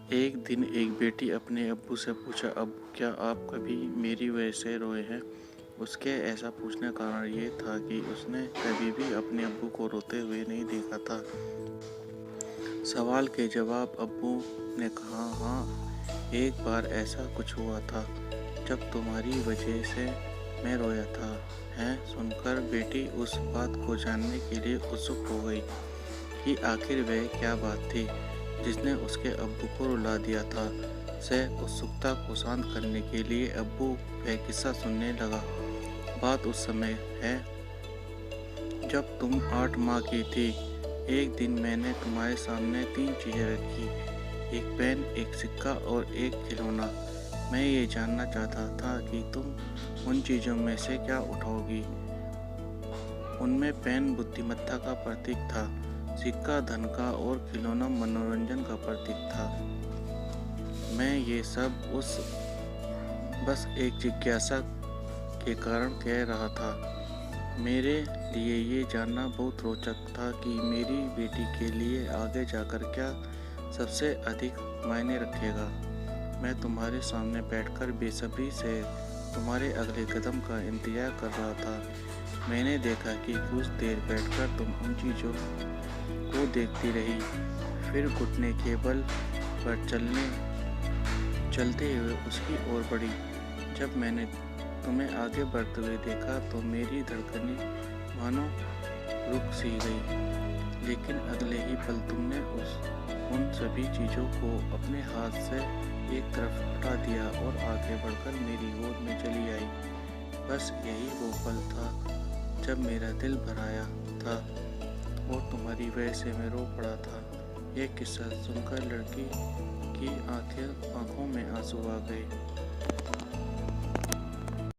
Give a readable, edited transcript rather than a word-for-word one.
एक दिन एक बेटी अपने अब्बू से पूछा, अब्बू क्या आप कभी मेरी वजह से रोए हैं? उसके ऐसा पूछने का कारण ये था कि उसने कभी भी अपने अब्बू को रोते हुए नहीं देखा था। सवाल के जवाब अब्बू ने कहा, हाँ, एक बार ऐसा कुछ हुआ था जब तुम्हारी वजह से मैं रोया था। हैं सुनकर बेटी उस बात को जानने के लिए उत्सुक हो गई कि आखिर वह क्या बात थी जिसने उसके अब्बू को रुला दिया था। से उत्सुकता को शांत करने के लिए अब्बू वह किस्सा सुनने लगा। बात उस समय है जब तुम 8 माह की थी। एक दिन मैंने तुम्हारे सामने 3 चीज़ें रखी, एक पेन, एक सिक्का और एक खिलौना। मैं ये जानना चाहता था कि तुम उन चीज़ों में से क्या उठाओगी। उनमें पेन बुद्धिमत्ता का प्रतीक था, सिक्का धन का और खिलौना मनोरंजन का प्रतीक था। मैं ये सब बस एक जिज्ञासा के कारण कह रहा था। मेरे लिए ये जानना बहुत रोचक था कि मेरी बेटी के लिए आगे जाकर क्या सबसे अधिक मायने रखेगा। मैं तुम्हारे सामने बैठकर बेसब्री से तुम्हारे अगले कदम का इंतजार कर रहा था। मैंने देखा कि कुछ देर बैठकर तुम उन चीज़ों को देखती रही, फिर घुटने के बल पर चलते हुए उसकी ओर बढ़ी। जब मैंने तुम्हें आगे बढ़ते हुए देखा तो मेरी धड़कनें मानो रुक सी गई, लेकिन अगले ही पल तुमने उन सभी चीज़ों को अपने हाथ से एक तरफ हटा दिया और आगे बढ़कर मेरी गोद में चली आई। बस यही वो पल था जब मेरा दिल भर आया था और तुम्हारी वजह से मैं रो पड़ा था। यह किस्सा सुनकर लड़की की आंखों में आंसू आ गए।